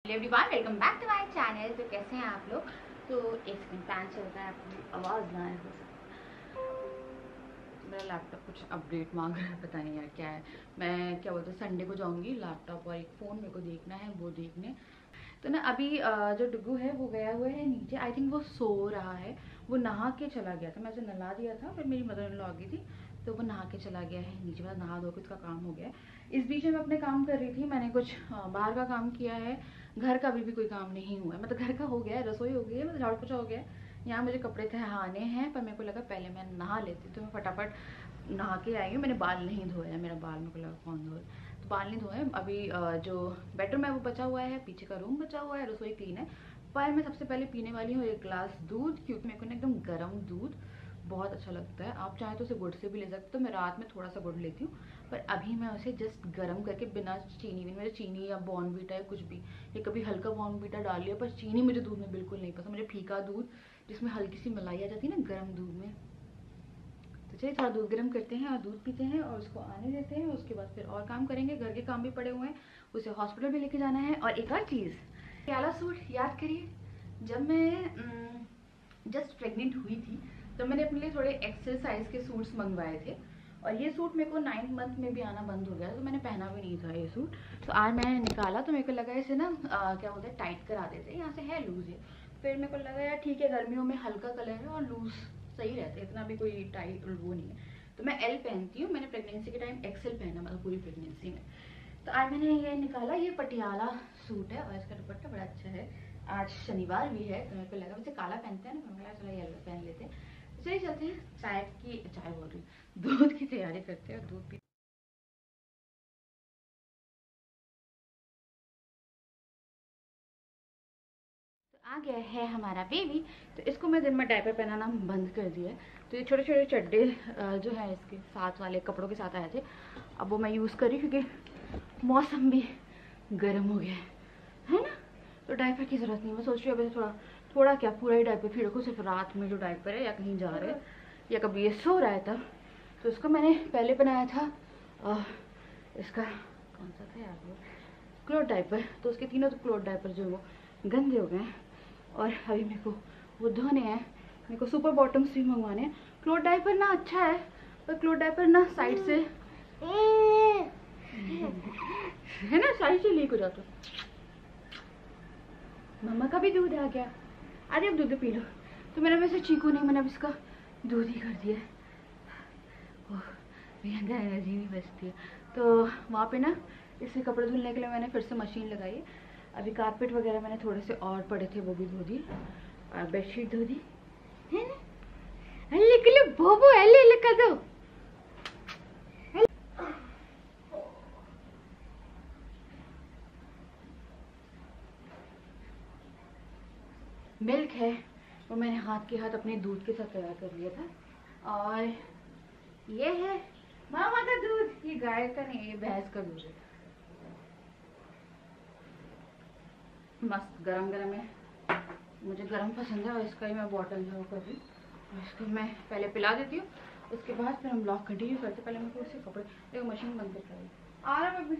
Everyone, welcome back to my channel. तो कैसे हैं आप लोग? तो एक सेकंड, फैन चल रहा है, अपनी आवाज़ ना हो सकती। मेरा लैपटॉप कुछ अपडेट मांग रहा है, पता नहीं यार क्या है। मैं क्या बोलते हैं, संडे को जाऊंगी लैपटॉप और एक फ़ोन मेरे को देखना है, वो देखने। तो ना अभी जो डुगू है वो गया हुआ है नीचे। आई थिंक वो सो रहा है। वो नहा के चला गया था, मैं उसे नहला दिया था, फिर मेरी मदर इन लॉ आ गई थी तो वो नहा के चला गया है नीचे। मतलब नहा धो के उसका काम हो गया है। इस बीच में मैं अपने काम कर रही थी। मैंने कुछ बाहर का काम किया है, घर का भी कोई काम नहीं हुआ है। मतलब घर का हो गया है, रसोई हो गई है, मतलब झाड़ू पोछा हो गया है। यहाँ मुझे कपड़े तहाने हैं, पर मेरे को लगा पहले मैं नहा लेती, तो मैं फटाफट नहा के आई हूँ। मैंने बाल नहीं धोया, मेरा बाल मेरे को लगा कौन धोए, तो बाल नहीं धोए। अभी जो बेडरूम है वो बचा हुआ है, पीछे का रूम बचा हुआ है, रसोई क्लीन है। पर मैं सबसे पहले पीने वाली हूँ एक ग्लास दूध, क्योंकि मेरे को ना एकदम गर्म दूध बहुत अच्छा लगता है। आप चाहें तो उसे गुड़ से भी ले सकते हो, तो मैं रात में थोड़ा सा गुड़ लेती हूँ, पर अभी मैं उसे जस्ट गर्म करके बिना चीनी भी, मुझे चीनी या बॉर्नवीटा या कुछ भी, या कभी हल्का बॉर्नवीटा डाल लिया, पर चीनी मुझे दूध में बिल्कुल नहीं पसंद। मुझे फीका दूध जिसमें हल्की सी मलाई आ जाती है ना गर्म दूध में। तो चलिए थोड़ा दूध गर्म करते हैं और दूध पीते हैं और उसको आने देते हैं। उसके बाद फिर और काम करेंगे, घर के काम भी पड़े हुए हैं, उसे हॉस्पिटल भी लेके जाना है। और एक और चीज़, वाला सूट याद करिए, जब मैं जस्ट प्रेग्नेंट हुई थी तो मैंने अपने लिए थोड़े एक्सेल साइज के सूट्स मंगवाए थे, और ये सूट मेरे को 9 मंथ में भी आना बंद हो गया, तो मैंने पहना भी नहीं था ये सूट। तो आज मैंने निकाला, तो मेरे को लगा इसे ना क्या बोलते हैं, टाइट करा देते हैं। यहाँ से है लूज है, फिर मेरे को लगा यार ठीक है, गर्मियों में हल्का कलर है और लूज सही रहता है, इतना भी कोई टाइट वो नहीं है। तो मैं एल पहनती हूँ, मैंने प्रेगनेंसी के टाइम एक्सेल पहना, मतलब पूरी प्रेगनेंसी में। तो आज मैंने ये निकाला, ये पटियाला सूट है और इसका दुपट्टा बड़ा अच्छा है। आज शनिवार भी है तो मेरे को लगा, वैसे काला पहनते हैं ना, मेरे को लगा चलो येलो पहन लेते हैं। तो चलिए चलते हैं, चाय बोल रही हूँ, दूध की तैयारी करते हैं और दूध पी। आ गया है हमारा बेबी। तो इसको मैं दिन में डायपर पहनाना बंद कर दिया है। तो ये छोटे छोटे चड्डे जो है इसके साथ वाले कपड़ों के साथ आए थे, अब वो मैं यूज़ कर रही हूँ क्योंकि मौसम भी गर्म हो गया है ना। तो डायपर की ज़रूरत नहीं, मैं सोच रही हूँ अभी थोड़ा थोड़ा क्या पूरा ही डायपर फिर रखो, सिर्फ रात में जो डायपर है या कहीं जा रहे हैं या कभी ये सो रहा है तब। तो इसको मैंने पहले बनाया था इसका कौन सा था यार वो, क्लोथ डायपर। तो उसके तीनों तो क्लोथ डायपर जो है वो गंदे हो गए हैं और अभी मेरे को वो धोने हैं। मेरे को सुपर बॉटम्स भी मंगवाने हैं। क्लोथ डायपर ना अच्छा है, पर क्लोथ डायपर ना साइड से है ना, साइड से लीक हो जाता। मम्मा का भी दूध आ गया, अरे अब दूध पी लो। तो मैंने वैसे चीकू नहीं, मैंने अब इसका दूध ही कर दिया। भयंकर एनर्जी नहीं बचती है। तो वहाँ पे ना इससे कपड़े धुलने के लिए मैंने फिर से मशीन लगाई है। अभी कारपेट वगैरह मैंने थोड़े से और पड़े थे, वो भी धो दिए और बेडशीट धो दी है ना। अल्ले के लिए बोबो, अल्ले अल्ले कर दो। मिल्क है वो मैंने हाथ के हाथ अपने दूध के साथ तैयार कर लिया था। और ये है मामा का दूध, ये गाय का नहीं, ये भैंस का दूध है। मस्त गरम गरम है, मुझे गरम पसंद है और इसका ही मैं बॉटल जो कर रही हूँ। इसको मैं पहले पिला देती हूँ, उसके बाद फिर हम ब्लॉग कंटिन्यू करते। पहले मैं उससे कपड़े देखो, मशीन बंद करके आ रहा है अभी।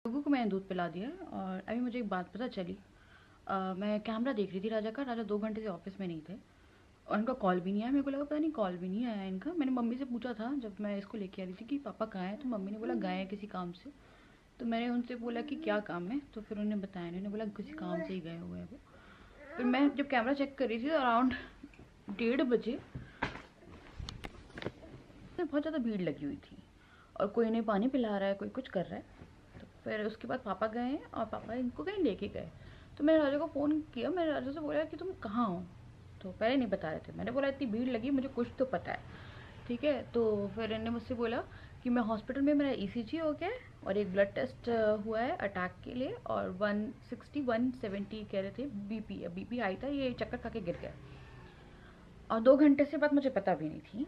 लोगों को मैंने दूध पिला दिया और अभी मुझे एक बात पता चली। मैं कैमरा देख रही थी राजा का, राजा 2 घंटे से ऑफिस में नहीं थे और उनका कॉल भी नहीं आया। मेरे को लगा पता नहीं कॉल भी नहीं आया इनका। मैंने मम्मी से पूछा था जब मैं इसको लेके आ रही थी कि पापा कहाँ हैं, तो मम्मी ने बोला गए हैं किसी काम से। तो मैंने उनसे बोला कि क्या काम है, तो फिर उन्होंने बताया, उन्होंने बोला किसी काम से ही गए हुए हैं वो। फिर मैं जब कैमरा चेक कर रही थी अराउंड 1:30 बजे बहुत ज़्यादा भीड़ लगी हुई थी और कोई इन्हें पानी पिला रहा है, कोई कुछ कर रहा है। तो फिर उसके बाद पापा गए और पापा इनको कहीं लेके गए। तो मैंने राजा को फ़ोन किया, मैंने राजा से बोला कि तुम कहाँ हो, तो पहले नहीं बता रहे थे। मैंने बोला इतनी भीड़ लगी, मुझे कुछ तो पता है, ठीक है। तो फिर इन्होंने मुझसे बोला कि मैं हॉस्पिटल में, मेरा ईसीजी हो गया है और एक ब्लड टेस्ट हुआ है अटैक के लिए, और 160 170 कह रहे थे बीपी है, बीपी हाई था, ये चक्कर खा के गिर गया। और 2 घंटे से बाद मुझे पता भी नहीं थी।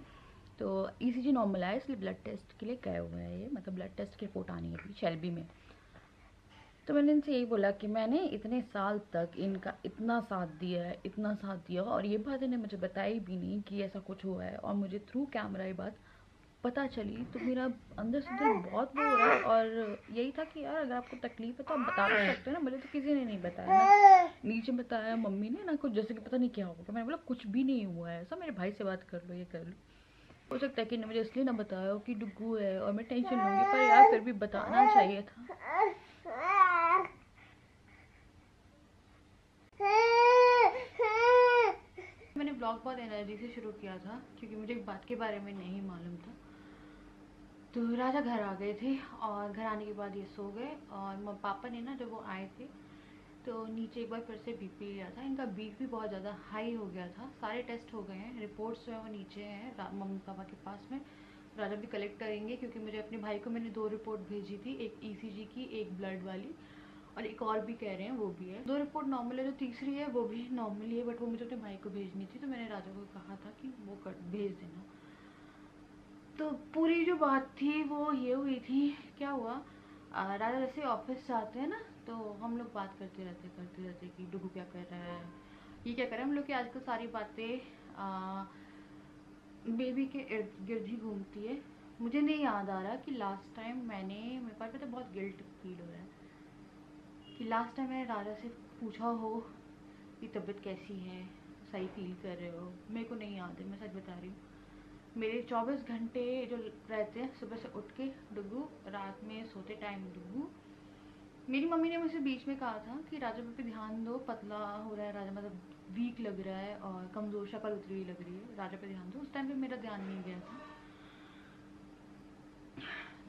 तो ईसीजी नॉर्मल आया, इसलिए ब्लड टेस्ट के लिए गए हुए हैं ये, मतलब ब्लड टेस्ट की रिपोर्ट आनी है अभी शेल्बी में। तो मैंने इनसे यही बोला कि मैंने इतने साल तक इनका इतना साथ दिया है, इतना साथ दिया, और ये बात इन्हें मुझे बताई भी नहीं कि ऐसा कुछ हुआ है, और मुझे थ्रू कैमरा ये बात पता चली, तो मेरा अंदर से दिल बहुत वो हो रहा है। और यही था कि यार अगर आपको तकलीफ है तो आप बता तो सकते हो ना, मुझे तो किसी ने नहीं बताया ना, नीचे बताया मम्मी ने ना, कुछ जैसे कि पता नहीं क्या होगा। मैंने बोला कुछ भी नहीं हुआ है ऐसा, मेरे भाई से बात कर लो, ये कर लो। हो सकता है कि इन्होंने मुझे इसलिए ना बताया हो कि डुग्गू है और मैं टेंशन लूँगी, पर यार फिर भी बताना चाहिए था। मैंने ब्लॉग बहुत एनर्जी से शुरू किया था क्योंकि मुझे एक बात के बारे में नहीं मालूम था। तो राजा घर आ गए थे और घर आने के बाद ये सो गए, और पापा ने ना जब वो आए थे तो नीचे एक बार फिर से बीपी लिया था। इनका बीपी बहुत ज़्यादा हाई हो गया था, सारे टेस्ट हो गए हैं, रिपोर्ट्स जो है वो नीचे हैं मम्मी पापा के पास में। राजा भी कलेक्ट करेंगे क्योंकि मुझे अपने भाई को मैंने 2 रिपोर्ट भेजी थी, एक ईसीजी की, एक ब्लड वाली, और एक और भी कह रहे हैं वो भी है। 2 रिपोर्ट नॉर्मल है, जो तीसरी है वो भी नॉर्मल है, बट वो मुझे अपने भाई को भेजनी थी, तो मैंने राजा को कहा था कि वो भेज देना। तो पूरी जो बात थी वो ये हुई थी, क्या हुआ, राजा जैसे ऑफिस जाते हैं ना, तो हम लोग बात करते रहते कि डुगू क्या कर रहा है, ये क्या कर रहा है। हम लोग की आजकल सारी बातें बेबी के इर्द गिर्द ही घूमती है। मुझे नहीं याद आ रहा कि लास्ट टाइम मेरे पास पता बहुत गिल्ट फील हो रहा है कि लास्ट टाइम मैंने राजा से पूछा हो कि तबीयत कैसी है, सही फील कर रहे हो। मेरे को नहीं याद है, मैं सच बता रही हूँ। मेरे 24 घंटे जो रहते हैं, सुबह से उठ के डुगू, रात में सोते टाइम डुगू। मेरी मम्मी ने मुझसे बीच में कहा था कि राजा पे ध्यान दो, पतला हो रहा है राजा, मतलब वीक लग रहा है और कमज़ोर, शक्ल उतरी हुई लग रही है, राजा पे ध्यान दो। उस टाइम पे मेरा ध्यान नहीं गया था।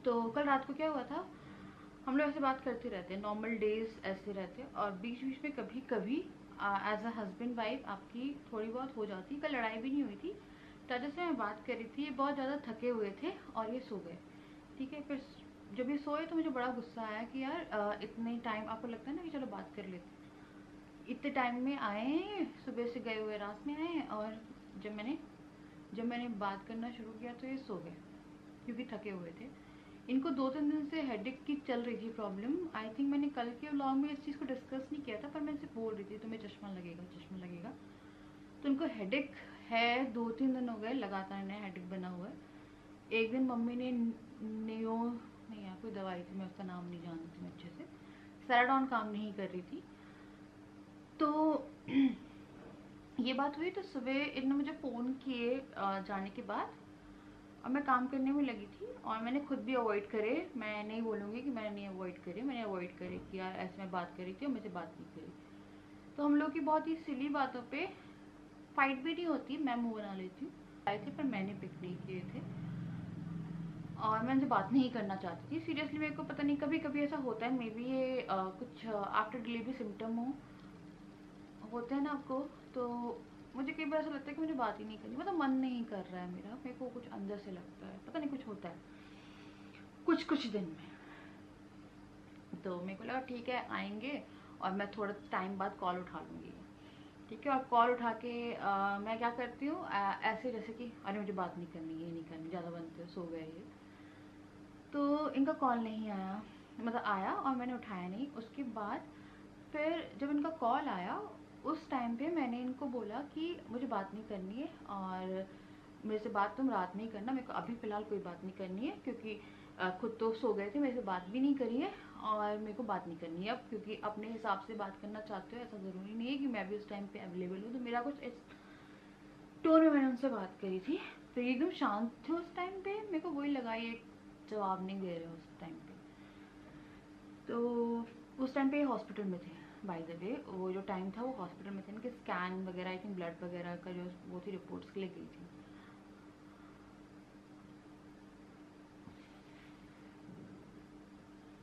तो कल रात को क्या हुआ था, हम लोग ऐसे बात करते रहते हैं, नॉर्मल डेज ऐसे रहते हैं, और बीच बीच में कभी कभी एज अ हस्बैंड वाइफ आपकी थोड़ी बहुत हो जाती। कल लड़ाई भी नहीं हुई थी, राजा से मैं बात कर रही थी, ये बहुत ज़्यादा थके हुए थे और ये सो गए, ठीक है। फिर जब ये सोए तो मुझे बड़ा गुस्सा आया कि यार इतने टाइम, आपको लगता है ना कि चलो बात कर लेते, इतने टाइम में आए हैं, सुबह से गए हुए रात में आए हैं, और जब मैंने बात करना शुरू किया तो ये सो गए क्योंकि थके हुए थे। इनको 2-3 दिन से हेडेक की चल रही थी प्रॉब्लम। आई थिंक मैंने कल के व्लॉग में इस चीज़ को डिस्कस नहीं किया था, पर मैं इसे बोल रही थी तुम्हें चश्मा लगेगा, चश्मा लगेगा। तो इनको हेडेक है, 2-3 दिन हो गए लगातार इन्हें हेडेक बना हुआ है। एक दिन मम्मी ने नियो नहीं यार कोई दवाई थी, मैं उसका नाम नहीं जानती मैं अच्छे से, सेराडॉन काम नहीं कर रही थी। तो ये बात हुई, तो सुबह इन्होंने मुझे फ़ोन किए जाने के बाद, और मैं काम करने में लगी थी, और मैंने खुद भी अवॉइड करे। मैं नहीं बोलूँगी कि मैंने नहीं अवॉइड करे, मैंने अवॉइड करे कि यार ऐसे मैं बात कर रही थी और मुझे बात नहीं करी। तो हम लोग की बहुत ही सिली बातों पे फाइट भी नहीं होती, मैं मुँह बना लेती हूँ। आए थे पर मैंने पिक नहीं किए थे, और मैं उनसे बात नहीं करना चाहती थी सीरियसली। मेरे को पता नहीं, कभी कभी ऐसा होता है, मे बी ये कुछ आफ्टर डिलीवरी सिम्टम होते हैं ना आपको, तो मुझे कई बार ऐसा लगता है कि मुझे बात ही नहीं करनी, मतलब मन नहीं कर रहा है मेरा, मेरे को कुछ अंदर से लगता है, पता नहीं कुछ होता है कुछ दिन में। तो मेरे को लगा ठीक है आएंगे, और मैं थोड़ा टाइम बाद कॉल उठा लूँगी, ठीक है। और कॉल उठा के मैं क्या करती हूँ, ऐसे जैसे कि अरे मुझे बात नहीं करनी, ये नहीं करनी, ज़्यादा बनते सो गए ये। तो इनका कॉल नहीं आया, मतलब आया और मैंने उठाया नहीं। उसके बाद फिर जब इनका कॉल आया उस टाइम पे मैंने इनको बोला कि मुझे बात नहीं करनी है, और मेरे से बात तुम रात में ही करना, मेरे को अभी फ़िलहाल कोई बात नहीं करनी है, क्योंकि खुद तो सो गए थे, मेरे से बात भी नहीं करी है, और मेरे को बात नहीं करनी है अब, क्योंकि अपने हिसाब से बात करना चाहते हो, ऐसा ज़रूरी नहीं है कि मैं भी उस टाइम पे अवेलेबल हूँ। तो मेरा कुछ इस टोन में मैंने उनसे बात करी थी। तो एकदम शांत थे उस टाइम पे, मेरे को वही लगा ये जवाब नहीं दे रहे उस टाइम पे। तो उस टाइम पे हॉस्पिटल में थे, बाय द वे वो जो टाइम था वो हॉस्पिटल में थे, इनके स्कैन वगैरह, आई थिंक ब्लड वगैरह का जो वो थी, रिपोर्ट्स के लिए गई थी।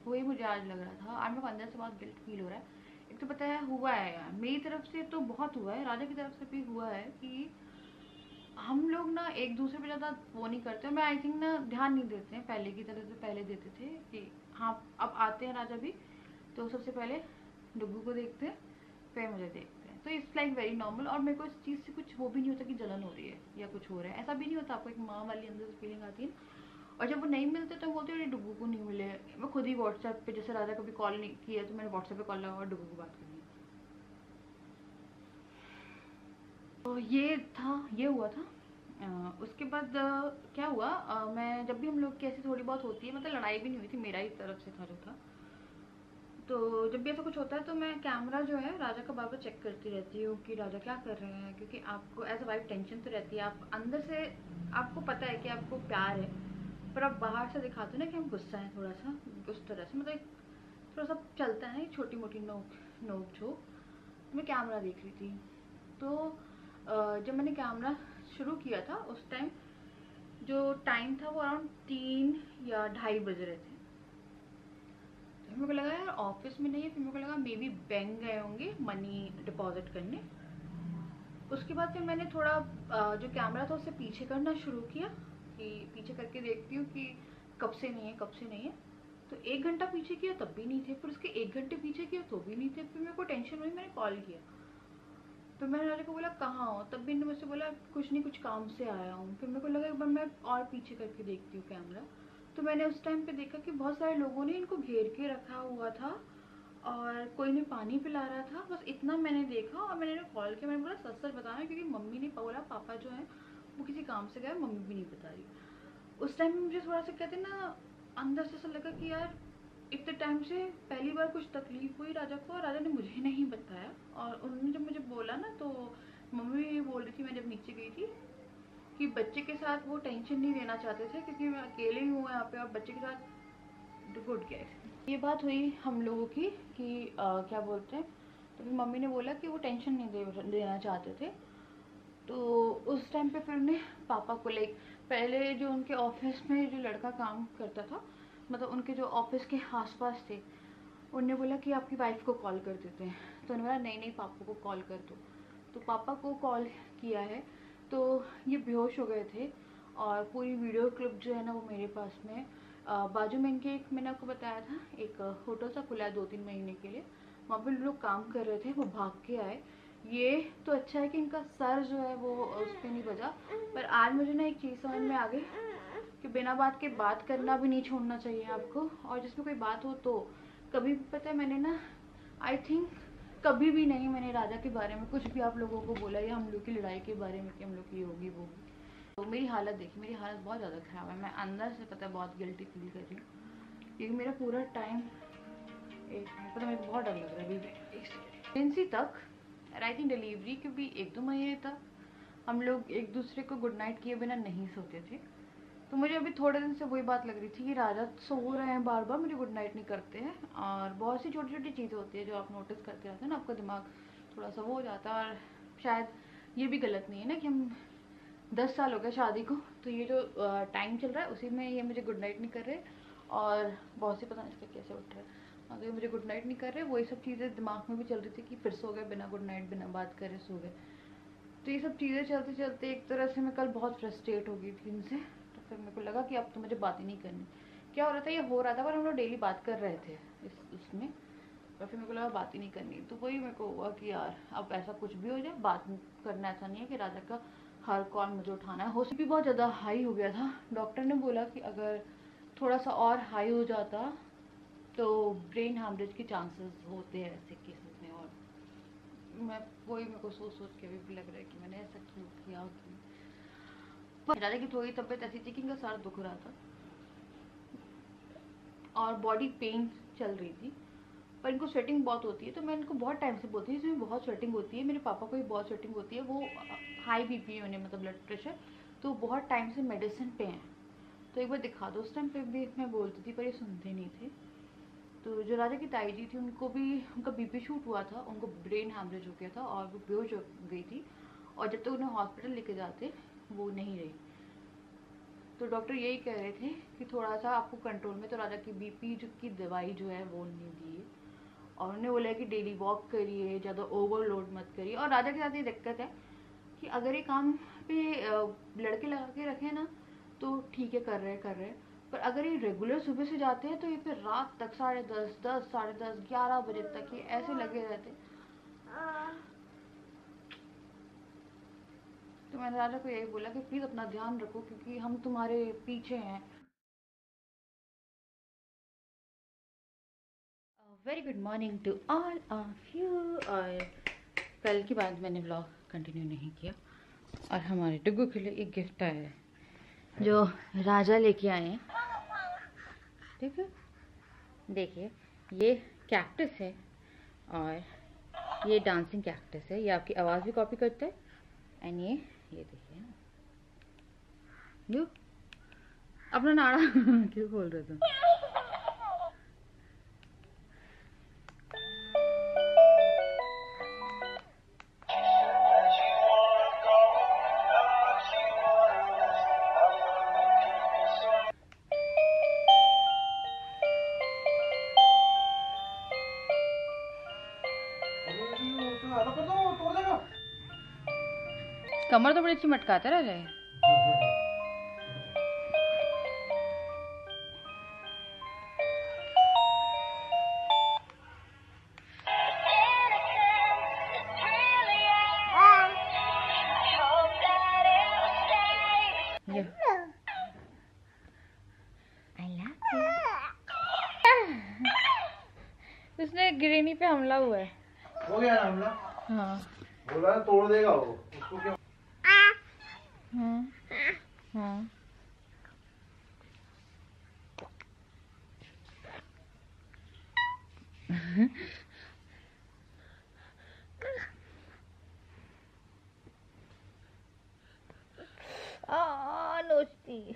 वही मुझे आज लग रहा था, आज मेरे को अंदर से बहुत गिल्ट फील हो रहा है एक तो पता है हुआ है यार, मेरी तरफ से तो बहुत हुआ है, राजा की तरफ से भी हुआ है कि हम लोग ना एक दूसरे पे ज़्यादा वो नहीं करते। मैं आई थिंक ना ध्यान नहीं देते हैं पहले की तरह से, पहले देते थे कि हाँ अब आते हैं राजा भी तो सबसे पहले डुग्गू को देखते हैं फिर मुझे देखते हैं, तो इट्स लाइक वेरी नॉर्मल। और मेरे को इस चीज़ से कुछ वो भी नहीं होता कि जलन हो रही है या कुछ हो रहा है, ऐसा भी नहीं होता। आपको एक माँ वाली अंदर से फीलिंग आती है। और जब वो नहीं मिलते तो बोलते हैं डुग्गू को नहीं मिले। मैं खुद ही व्हाट्सएप पे, जैसे राजा कभी कॉल नहीं किया तो मैंने व्हाट्सएप पे कॉल लगा और डुग्गू को बात करनी है। तो ये हुआ था। उसके बाद क्या हुआ, मैं जब भी हम लोग की ऐसी थोड़ी बहुत होती है, मतलब लड़ाई भी नहीं हुई थी, मेरा ही तरफ से था जो था, तो जब भी ऐसा कुछ होता है तो मैं कैमरा जो है राजा का बार बार चेक करती रहती हूँ कि राजा क्या कर रहे हैं, क्योंकि आपको एज अ वाइफ टेंशन तो रहती है। आप अंदर से आपको पता है कि आपको प्यार है, पर आप बाहर से दिखाते हो ना कि हम गुस्सा हैं थोड़ा सा, उस तरह से मतलब थोड़ा सा चलता है ना, छोटी मोटी नोक झोंक। मैं कैमरा देख रही थी तो जब मैंने कैमरा शुरू किया था उस टाइम जो टाइम था वो अराउंड 3 या 2:30 बज रहे थे। तो मेरे को लगा यार ऑफिस में नहीं है, फिर मेरे को लगा मे बी बैंक गए होंगे मनी डिपॉजिट करने। उसके बाद फिर मैंने थोड़ा जो कैमरा था उससे पीछे करना शुरू किया कि पीछे करके देखती हूँ कि कब से नहीं है, कब से नहीं है। तो 1 घंटा पीछे किया तब भी नहीं थे, फिर उसके 1 घंटे पीछे किया तो भी नहीं थे। फिर मेरे को टेंशन हुई, मैंने कॉल किया। फिर मैंने राजा को बोला कहाँ हो, तब भी इन्होंने मुझसे बोला कुछ नहीं, कुछ काम से आया हूँ। फिर मेरे को लगा एक बार मैं और पीछे करके देखती हूँ कैमरा। तो मैंने उस टाइम पे देखा कि बहुत सारे लोगों ने इनको घेर के रखा हुआ था और कोई ने पानी पिला रहा था, बस इतना मैंने देखा। और मैंने कॉल किया, मैंने बोला सच सच बताना, क्योंकि मम्मी ने बोला पापा जो है वो किसी काम से गए, मम्मी भी नहीं बता रही। उस टाइम में मुझे थोड़ा सा कहते ना अंदर से ऐसा लगा कि यार इतने टाइम से पहली बार कुछ तकलीफ हुई राजा को और राजा ने मुझे नहीं बताया। और उन्होंने जब मुझे बोला ना तो मम्मी भी बोल रही थी, मैं जब नीचे गई थी, कि बच्चे के साथ वो टेंशन नहीं देना चाहते थे क्योंकि मैं अकेले ही हूँ यहाँ पे और बच्चे के साथ गुड गया। ये बात हुई हम लोगों की कि क्या बोलते हैं, तो फिर मम्मी ने बोला कि वो टेंशन नहीं देना चाहते थे। तो उस टाइम पे फिर उन्हें पापा को लाइक पहले जो उनके ऑफिस में जो लड़का काम करता था, मतलब उनके जो ऑफिस के आसपास थे, उन्होंने बोला कि आपकी वाइफ को कॉल कर देते हैं। तो उन्होंने बोला नहीं नहीं पापा को कॉल कर दो। तो पापा को कॉल किया है तो ये बेहोश हो गए थे और पूरी वीडियो क्लिप जो है ना वो मेरे पास में है। बाजू में इनके एक मैंने आपको बताया था एक होटल सा खुला है 2-3 महीने के लिए, वहाँ पे लोग काम कर रहे थे, वो भाग के आए। ये तो अच्छा है कि इनका सर जो है वो उस पर नहीं बजा, पर आज मुझे ना एक चीज़ समझ में आ गई कि बिना बात के बात करना भी नहीं छोड़ना चाहिए आपको। और जिसमें कोई बात हो तो कभी भी, पता है मैंने ना आई थिंक कभी भी नहीं मैंने राजा के बारे में कुछ भी आप लोगों को बोला या हम लोग की लड़ाई के बारे में कि हम लोग की होगी वो। तो मेरी हालत देखी, मेरी हालत बहुत ज़्यादा ख़राब है, मैं अंदर से पता है बहुत गिल्टी फील कर रही हूँ क्योंकि मेरा पूरा टाइम एक पता मेरे को बहुत डर लग रहा है अभी प्रेगनेंसी तक, आई थिंक डिलीवरी के भी 1-2 महीने तक हम लोग एक दूसरे को गुड नाइट किए बिना नहीं सोते थे। तो मुझे अभी थोड़े दिन से वही बात लग रही थी कि राजा सो रहे हैं बार बार, मुझे गुड नाइट नहीं करते हैं। और बहुत सी छोटी छोटी चीज़ें होती है जो आप नोटिस करते रहते हैं ना, आपका दिमाग थोड़ा सा वो हो जाता है। और शायद ये भी गलत नहीं है ना कि हम 10 साल हो गए शादी को, तो ये जो टाइम चल रहा है उसी में ये मुझे गुड नाइट नहीं कर रहे और बहुत सी पता नहीं इसका कैसे उठ रहा है, अगर मुझे गुड नाइट नहीं कर रहे, वही सब चीज़ें दिमाग में भी चल रही थी कि फिर सो गए बिना गुड नाइट, बिना बात करे सो गए। तो ये सब चीज़ें चलते चलते एक तरह से मैं कल बहुत फ्रस्ट्रेट हो गई थी इनसे। तो फिर मेरे को लगा कि अब तो मुझे बात ही नहीं करनी। क्या हो रहा था, ये हो रहा था पर हम लोग डेली बात कर रहे थे उसमें, और फिर मेरे को लगा बात ही नहीं करनी। तो वही मेरे को हुआ कि यार अब ऐसा कुछ भी हो जाए बात करना ऐसा नहीं है कि राजा का हर कॉल मुझे उठाना है। हो भी बहुत ज़्यादा हाई हो गया था, डॉक्टर ने बोला कि अगर थोड़ा सा और हाई हो जाता तो ब्रेन हैमरेज के चांसेस होते हैं ऐसे केसेस में। और मैं वही मेरे को सोच सोच के भी लग रहा है कि मैंने ऐसा क्यों किया। पर राजा की थोड़ी तबीयत ऐसी थी कि इनका सारा दुख रहा था और बॉडी पेन चल रही थी, पर इनको स्वेटिंग बहुत होती है। तो मैं इनको बहुत टाइम से बोलती हूँ इसमें बहुत स्वेटिंग होती है, मेरे पापा को भी बहुत स्वेटिंग होती है, वो हाई बीपी है उन्हें, मतलब ब्लड प्रेशर, तो बहुत टाइम से मेडिसिन पे हैं, तो एक बार दिखा दो। उस टाइम पे भी मैं बोलती थी पर ये सुनते नहीं थे। तो जो राजा की ताई जी थी उनको भी उनका बीपी शूट हुआ था, उनको ब्रेन हैमरेज हो गया था और वो बेहोश हो गई थी, और जब तक उन्हें हॉस्पिटल लेके जाते वो नहीं रही। तो डॉक्टर यही कह रहे थे कि थोड़ा सा आपको कंट्रोल में, तो राजा की बीपी जो की दवाई जो है वो नहीं दी है और उन्होंने बोला कि डेली वॉक करिए, ज़्यादा ओवरलोड मत करिए। और राजा के साथ ये दिक्कत है कि अगर ये काम पे लड़के लगा के रखें ना तो ठीक है, कर रहे पर अगर ये रेगुलर सुबह से जाते हैं तो ये फिर रात तक 10:30, 10, 10:30, 11 बजे तक ये ऐसे लगे रहते हैं। तो मैंने राजा को यही बोला कि प्लीज़ अपना ध्यान रखो क्योंकि हम तुम्हारे पीछे हैं। Very good morning to all of you. और कल की बात मैंने व्लॉग कंटिन्यू नहीं किया और हमारे डुग्गू के लिए एक गिफ्ट आया है जो राजा लेके आए हैं। ठीक है, देखिए ये कैक्टस है और ये डांसिंग कैक्टस है। ये आपकी आवाज़ भी कॉपी करता है। एंड ये देखिए जो अपना नाड़ा क्यों खोल रहे थे? कमर तो बड़ी अच्छी मटकाता रह जाए। उसने गिरेनी पे हमला हुआ है। हो गया ना हमला? हाँ, बोला तोड़ देगा वो, उसको क्या? हाँ, हाँ। नोचती।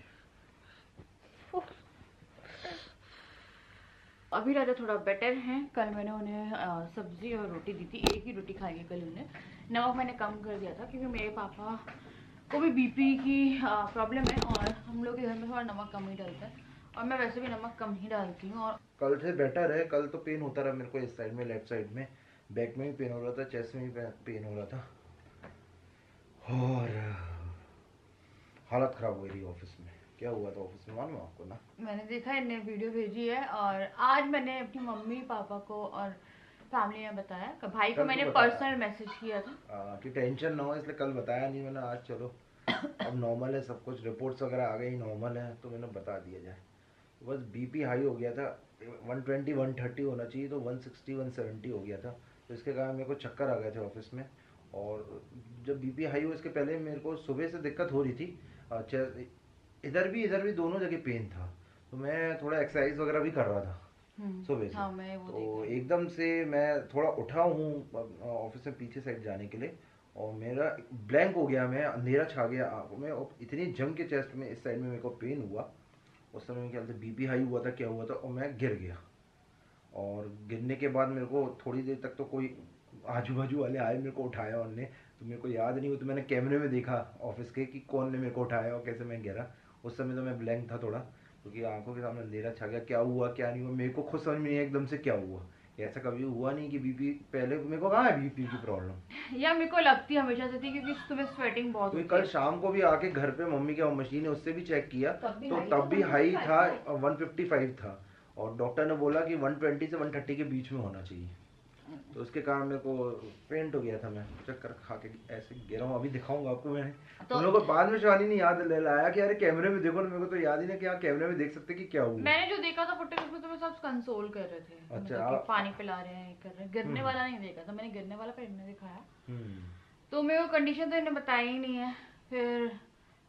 अभी राजा थोड़ा बेटर है। कल मैंने उन्हें सब्जी और रोटी दी थी, एक ही रोटी खाई है कल उन्हें। नमक मैंने कम कर दिया था क्योंकि मेरे पापा को भी बीपी की प्रॉब्लम है और हम लोग के घर में थोड़ा नमक कम ही डालता है और मैं वैसे भी नमक कम ही डालती हूँ। और कल से बेटर है। कल तो पेन होता रहा मेरे को, इस साइड में, लेफ्ट साइड में, बैक में भी पेन हो रहा था, चेस्ट में भी पेन हो रहा था और हालत खराब हो गई थी ऑफिस में। क्या हुआ था ऑफिस में मालूम आपको ना? मैंने देखा, इन्हें वीडियो भेजी है और आज मैंने अपनी मम्मी पापा को और फैमिली में बताया। भाई को मैंने पर्सनल मैसेज किया था कि टेंशन ना हो, इसलिए कल बताया नहीं मैंने। आज चलो अब नॉर्मल है सब कुछ, रिपोर्ट्स वगैरह आ गई, नॉर्मल है तो मैंने बता दिया जाए। बस बीपी हाई हो गया था, 120 130 होना चाहिए तो 160 170 हो गया था। तो इसके कारण मेरे को चक्कर आ गए थे ऑफिस में। और जब बीपी हाई हो इसके पहले मेरे को सुबह से दिक्कत हो रही थी, इधर भी दोनों जगह पेन था। तो मैं थोड़ा एक्सरसाइज वगैरह भी कर रहा था सुबह से। हाँ, मैं वो तो एकदम से मैं थोड़ा उठा हूँ ऑफिस में पीछे साइड जाने के लिए और मेरा ब्लैंक हो गया, मैं अंधेरा छा गया आंखों में और इतनी जम के चेस्ट में इस साइड में मेरे को पेन हुआ। उस समय मेरे ख्याल से बीपी हाई हुआ था, क्या हुआ था, और मैं गिर गया। और गिरने के बाद मेरे को थोड़ी देर तक तो कोई आजू बाजू वाले आए, मेरे को उठाया उनने। तो मेरे को याद नहीं हुआ, तो मैंने कैमरे में देखा ऑफिस के कि कौन ने मेरे को उठाया और कैसे मैं गिरा। उस समय तो मैं ब्लैंक था थोड़ा, क्योंकि आंखों के सामने अंधेरा छा गया। क्या हुआ क्या नहीं हुआ मेरे को खुद समझ में नहीं एकदम से क्या हुआ। ऐसा कभी हुआ नहीं कि बीपी, पहले मेरे को कहाँ है बीपी की प्रॉब्लम, या मेरे को लगती हमेशा से थी क्योंकि सुबह स्वेटिंग बहुत होती है। कल शाम को भी आके घर पे मम्मी के मशीन है उससे भी चेक किया तो तब भी हाई था, 155 था। और डॉक्टर ने बोला कि 120 से 130 के बीच में होना चाहिए। तो उसके कारण मेरे को पेंट हो गया था, मैं चक्कर खा के ऐसे गिरा हूँ। अभी दिखाऊंगा आपको। मैंने तो लोगों को बाद में शिवानी ने याद लाया कि अरे कैमरे में देखो ना, मेरे को तो याद ही नहीं कि आप कैमरे में देख सकते कि क्या हुआ। मैंने जो देखा था फुटेज उसमें तो मैं सब कंसोल कर रहे थे। अच्छा, मतलब कि पानी पिला रहे हैं, कर रहे हैं। गिरने वाला नहीं देखा था मैंने, गिरने वाला पेट में दिखाया। तो मेरे को कंडीशन तो इन्हें बताई ही नहीं है। फिर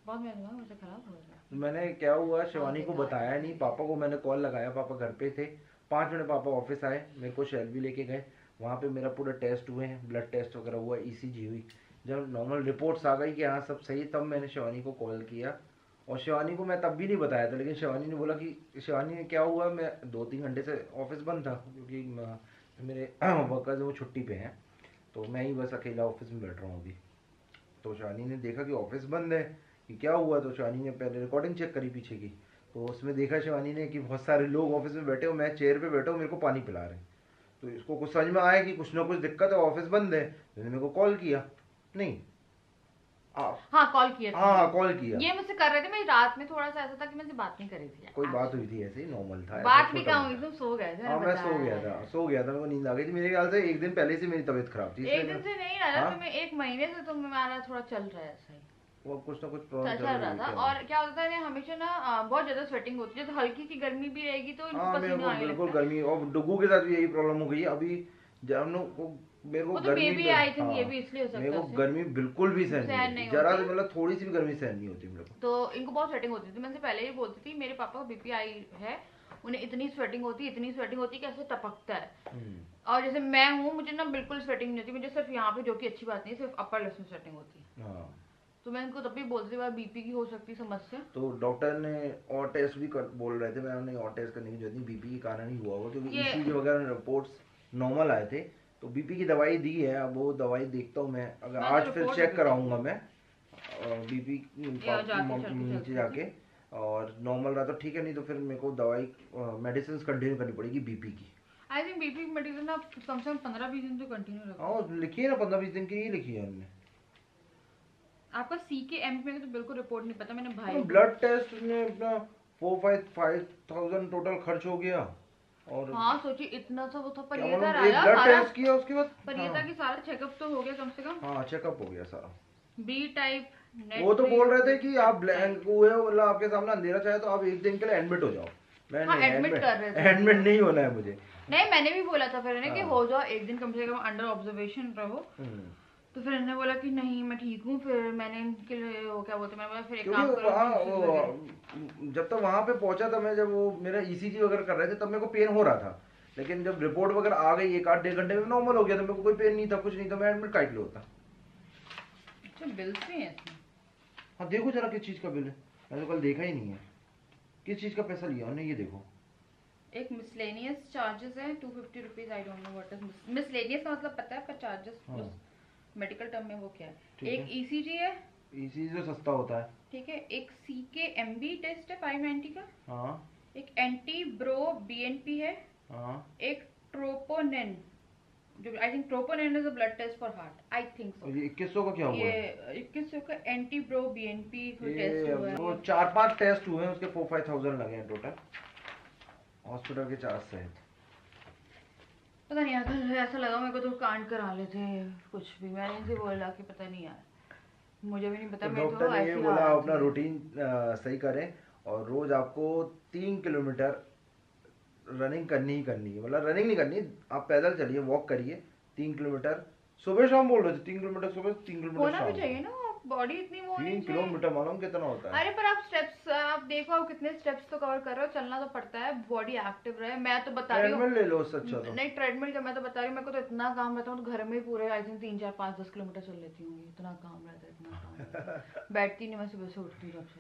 बहुत मेरा दिमाग मुझे खराब हो गया। मैंने क्या हुआ शिवानी को बताया नहीं। पापा को मैंने कॉल लगाया, पापा घर पे थे। 5 मिनट पापा ऑफिस आए, मेरे को शेल भी लेके गए। वहाँ पे मेरा पूरा टेस्ट हुए हैं, ब्लड टेस्ट वगैरह हुआ, ईसीजी हुई। जब नॉर्मल रिपोर्ट्स आ गई कि हाँ सब सही, तब मैंने शिवानी को कॉल किया। और शिवानी को मैं तब भी नहीं बताया था, लेकिन शिवानी ने बोला कि शिवानी ने क्या हुआ, मैं 2-3 घंटे से ऑफिस बंद था क्योंकि मेरे वर्कर्स वो छुट्टी पे हैं, तो मैं ही बस अकेला ऑफिस में बैठ रहा हूँ अभी। तो शिवानी ने देखा कि ऑफिस बंद है, कि क्या हुआ। तो शिवानी ने पहले रिकॉर्डिंग चेक करी पीछे की, तो उसमें देखा शिवानी ने कि बहुत सारे लोग ऑफिस में बैठे हो, मैं चेयर पे बैठा हूँ, मेरे को पानी पिला रहे हैं। तो इसको कुछ समझ में आया कि कुछ ना कुछ दिक्कत है, ऑफिस बंद है, तो मेरे को कॉल किया। नहीं हाँ कॉल किया था। हाँ कॉल किया। ये मुझसे कर रहे थे, मैं रात में थोड़ा सा ऐसा था कि मैं बात नहीं कर रही थी। कोई बात हुई थी ऐसे ही नॉर्मल था, बात भी कहाँ हुई, तुम सो गए थे। हाँ मैं सो गया था, मेरे को नींद आ गई थी। मेरे ख्याल से एक दिन पहले से मेरी तबीयत खराब थी। एक दिन से नहीं रहा, तुम्हें 1 महीने से तुम्हारा थोड़ा चल रहा है ऐसा ही, वो कुछ ना कुछ प्रॉब्लम चल रहा था। और क्या होता है हमेशा ना बहुत ज्यादा स्वेटिंग होती है, तो हल्की सी गर्मी भी रहेगी तो इनको पसीना आने लगता है। बिल्कुल गर्मी, और डुगू के साथ भी यही प्रॉब्लम हो गई है अभी। जब हम लोग को मेरे को तो बेबी आई थिंक ये भी इसलिए हो सकता है। मेरे को गर्मी बिल्कुल भी सहन नहीं होती, जरा से मतलब थोड़ी सी भी गर्मी सहन नहीं होती मेरे को। तो इनको बहुत स्वेटिंग होती थी, मैं से पहले ही बोलती थी मेरे पापा को बीपी आई है, उन्हें इतनी स्वेटिंग होती है, इतनी स्वेटिंग होती है कि ऐसे टपकता है। और जैसे मैं हूँ, मुझे ना बिल्कुल स्वेटिंग नहीं होती, मुझे सिर्फ यहाँ पे, जो कि अच्छी बात नहीं, सिर्फ अपर लिप्स में स्वेटिंग होती है। तो मैं इनको तब भी बोलती थी बीपी की हो सकती समस्या। तो डॉक्टर ने और टेस्ट भी बोल रहे थे, मैंने और टेस्ट करने की जरूरत नहीं, बीपी के कारण ही हुआ होगा, क्योंकि ईसीजी वगैरह रिपोर्ट्स नॉर्मल आए थे। तो बीपी की दवाई दी है, अब वो दवाई देखता हूँ मैं, अगर आज फिर चेक कराऊंगा मैं बीपी नीचे जाके, और नॉर्मल रहा तो ठीक है, नहीं तो फिर मेरे को दवाई मेडिसिन कंटिन्यू करनी पड़ेगी बीपी की। आई थिंक बीपी की मेडिसिन आप कम से कम 15-20 दिन तो कंटिन्यू रखो। हाँ लिखी है ना, 15-20 दिन की ही लिखी है उन्होंने। आपका CKM में तो बिल्कुल रिपोर्ट नहीं पता, मैंने भाई ब्लड टेस्ट में अपना 4-5,000 टोटल खर्च हो गया। और हाँ सोचिए इतना सा वो था, पर ये था आया ब्लड टेस्ट किया उसके बाद, पर ये था कि सारा चेकअप तो हो गया कम से कम। हाँ चेकअप हो गया सारा। बी टाइप वो तो बोल रहे थे कि आप ब्लैंक हुए हो, मतलब आपके सामने अंधेरा चाहे तो आप एक दिन के लिए एडमिट हो जाओ। मैं एडमिट कर रहे थे, एडमिट नहीं होना है मुझे। नहीं मैंने भी बोला था फिर कि हो जाओ एक दिन कम से कम अंडर ऑब्जर्वेशन रहो। तो फिर इन्होंने बोला कि नहीं मैं ठीक हूँ, फिर मैंने इनके लिए वो क्या बोलते, मैंने बोला फिर एक काम करो। जब तक वहाँ पे पहुंचा था मैं, जब वो मेरा ECG वगैरह कर रहे थे तब मेरे को पेन हो रहा था, लेकिन जब रिपोर्ट वगैरह आ गई 1-8 घंटे में नॉर्मल हो गया था, मेरे को कोई पेन नहीं था, कुछ नहीं था, मैं एडमिट काट लिया होता। अच्छा बिल भी है इसमें? हाँ देखो जरा किस चीज का बिल है, मैंने तो कल देखा ही नहीं है, किस चीज का पैसा लिया उन्होंने, ये देखो। एक मिसलेनियस चार्जेस है 250 rupees, I don't know what is miscellaneous का मतलब पता है आपका, चार्जेस मेडिकल टर्म में वो क्या है। एक ECG है, ECG जो सस्ता होता है, ठीक है। एक CKMB टेस्ट है 590 का। हाँ। एक एंटी ब्रो BNP है। हाँ। एक ट्रोपोनिन, जो I think troponin is a blood test for heart, I think so. ये 2100 का क्या हुआ है? ये 2100 का एंटी ब्रो BNP टेस्ट हुआ है। वो 4-5 टेस्ट हुए हैं, उसके 4-5,000 लगे हैं टोटल, हॉस्पिटल के चार्ज से। पता नहीं यार, ऐसा लगा मेरे को तो कांड करा लेते कुछ भी, मैंने इनसे बोला कि पता नहीं यार, मुझे भी नहीं पता। डॉक्टर ने ये बोला अपना रूटीन सही करें, और रोज आपको 3 किलोमीटर रनिंग करनी ही करनी है, मतलब रनिंग नहीं करनी, आप पैदल चलिए, वॉक करिए 3 किलोमीटर सुबह शाम, बोल रहे थे 3 किलोमीटर सुबह, 3 किलोमीटर होना भी चाहिए ना, बॉडी इतनी वो 3 किलोमीटर मालूम कितना होता है। अरे पर आप स्टेप्स, आप देखो आप कितने स्टेप्स तो कवर कर रहे हो, चलना तो पड़ता है, बॉडी एक्टिव रहे। मैं तो बता रही हूँ ट्रेडमिल ले लो, अच्छा तो नहीं ट्रेडमिल का मैं तो बता रही हूँ, मेरे को तो इतना काम रहता है, तो घर में ही पूरे आई थिंक 3-4-5-10 किलोमीटर चल लेती हूँ, इतना काम रहता है, इतना काम बैठती नहीं मैं सुबह से उठती हूँ जब से।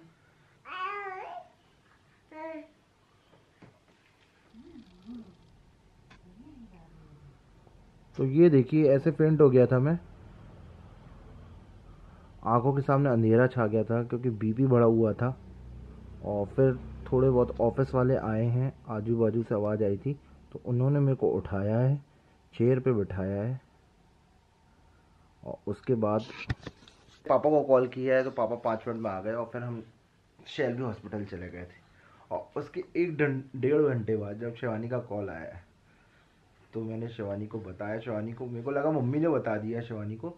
तो ये देखिए ऐसे फेंट हो गया था मैं, आंखों के सामने अंधेरा छा गया था क्योंकि बीपी बढ़ा हुआ था। और फिर थोड़े बहुत ऑफिस वाले आए हैं, आजू बाजू से आवाज़ आई थी, तो उन्होंने मेरे को उठाया है, चेयर पे बिठाया है, और उसके बाद पापा को कॉल किया है, तो पापा 5 मिनट में आ गए, और फिर हम शेल्बी हॉस्पिटल चले गए थे। और उसके 1-1.5 घंटे बाद जब शिवानी का कॉल आया, तो मैंने शिवानी को बताया, शिवानी को मेरे को लगा मम्मी ने बता दिया शिवानी को,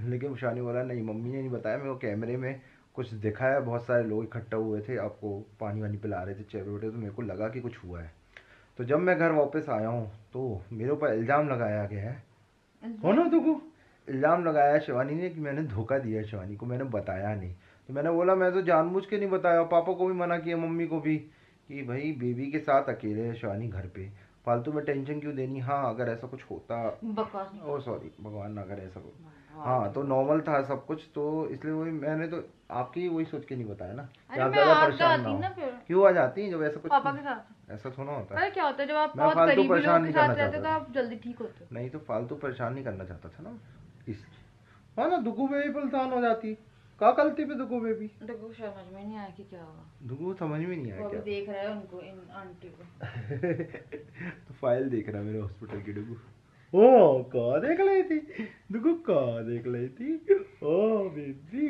लेकिन शिवानी बोला नहीं मम्मी ने नहीं बताया, मेरे को कैमरे में कुछ दिखा है, बहुत सारे लोग इकट्ठा हुए थे, आपको पानी वानी पिला रहे थे चेयर पे बैठे, तो मेरे को लगा कि कुछ हुआ है। तो जब मैं घर वापस आया हूँ तो मेरे ऊपर इल्ज़ाम लगाया गया है, हो ना, तुमको इल्ज़ाम लगाया शिवानी ने कि मैंने धोखा दिया शिवानी को, मैंने बताया नहीं। तो मैंने बोला मैं तो जानबूझ के नहीं बताया, पापा को भी मना किया, मम्मी को भी, कि भाई बेबी के साथ अकेले है शिवानी घर पे, फालतू में टेंशन क्यों देनी। हाँ अगर ऐसा कुछ होता, ओ सॉरी भगवान ना करे ऐसा कुछ, हाँ तो नॉर्मल था सब कुछ, तो इसलिए वही मैंने तो आपकी वही सोच के नहीं बताया ना, आप ज़्यादा परेशान ना हो। क्यों आ जाती जब ऐसा कुछ पापा के साथ ऐसा थोड़ा होता है। क्या होता है जब आप बहुत करीबी लोगों के साथ रहते तो आप जल्दी ठीक होते, नहीं तो फालतू परेशान नहीं करना चाहता था ना, इसलिए। हाँ ना दुगू में ही परेशान हो जाती, का गलती पे दुगो बेबी? देखो समझ में नहीं आया कि क्या हुआ। दुगो समझ में नहीं आया वो क्या? अभी देख रहा है उनको, इन आंटी को। तो फाइल देख रहा है मेरे हॉस्पिटल की दुगो। ओ का देख रही थी दुगो, का देख रही थी। ओ बेबी।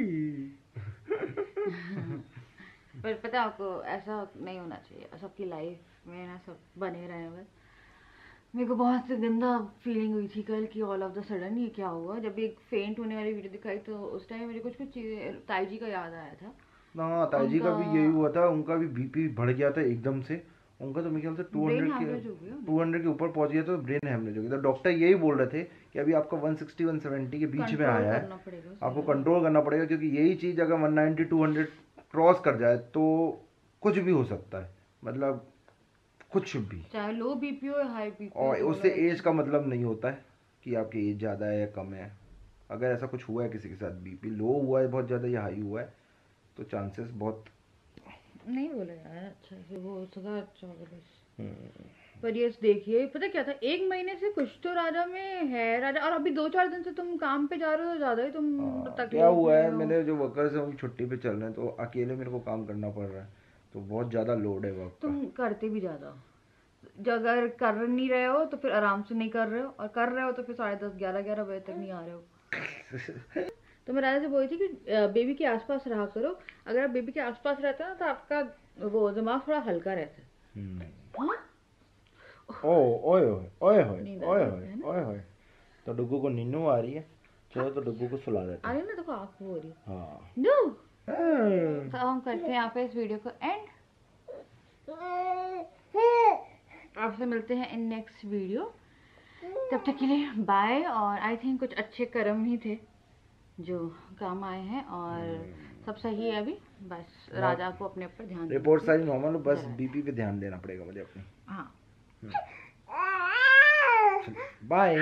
पर पता है आपको, ऐसा नहीं होना चाहिए सबकी लाइफ में ना, सब बने रहे बस। मेरे को बहुत गंदा फीलिंग हुई थी कल कि ऑल ऑफ द सडन ये क्या हुआ। जब एक फेंट होने वाली वीडियो दिखाई तो उस टाइम मुझे कुछ कुछ चीजें ताई जी का याद आया था। हाँ ताई जी का भी यही हुआ था, उनका भी बीपी बढ़ गया था एकदम से। उनका तो मेरे ख्याल से 200 के ऊपर पहुंच गया, तो ब्रेन हेमरेज हो गया। तो डॉक्टर यही बोल रहे थे कि अभी आपका 160 170 के बीच में आया है, आपको कंट्रोल करना पड़ेगा, क्योंकि यही चीज़ अगर 190 200 क्रॉस कर जाए तो कुछ भी हो सकता है, मतलब कुछ भी, चाहे लो बीपी हो हाई बीपी। और उससे एज का मतलब नहीं होता है कि आपकी एज ज़्यादा है या कम है। अगर ऐसा कुछ हुआ है किसी के साथ, बीपी लो हुआ है बहुत ज़्यादा या हाई हुआ है, तो चांसेस बहुत नहीं बोला यार, अच्छा से वो हो सका, अच्छा होगा बस। पर ये देखिए पता क्या था, 1 महीने से कुछ तो राजा में है राजा, और अभी 2-4 दिन से तुम काम पे जा रहे हो, ज्यादा ही तुम क्या हुआ है, मेरे जो वर्कर्स हैं वो छुट्टी पे चल रहे हैं, तो अकेले मेरे को काम करना पड़ रहा है, तो बहुत ज़्यादा लोड है वर्क का। तुम करते भी ज्यादा, जो अगर कर नहीं रहे हो तो फिर आराम से नहीं कर रहे हो, और कर रहे हो तो फिर 10:30 11 बजे तक नहीं आ रहे हो। तो मैं राजा से बोली थी कि बेबी के आसपास रहा करो। अगर आप बेबी के आसपास रहते हो ना तो आपका वो दिमाग थोड़ा हल्का रहता है। हाँ? ओए ओए ओए, तो डुग्गू को नींद आ रही है, चलो तो डुग्गू को सुला देते हैं। अरे ना देखो आँख हो रही है। हाँ तो हम करते हैं यहाँ पे इस वीडियो को एंड। आपसे मिलते हैं इन नेक्स्ट वीडियो, तब तक के लिए बाय। और आई थिंक कुछ अच्छे कर्म ही थे जो काम आए हैं, और सब सही है अभी, बस राजा को अपने ऊपर ध्यान, रिपोर्ट सारी नॉर्मल, बस बीपी पे ध्यान देना पड़ेगा मुझे अपनी। हाँ बाय।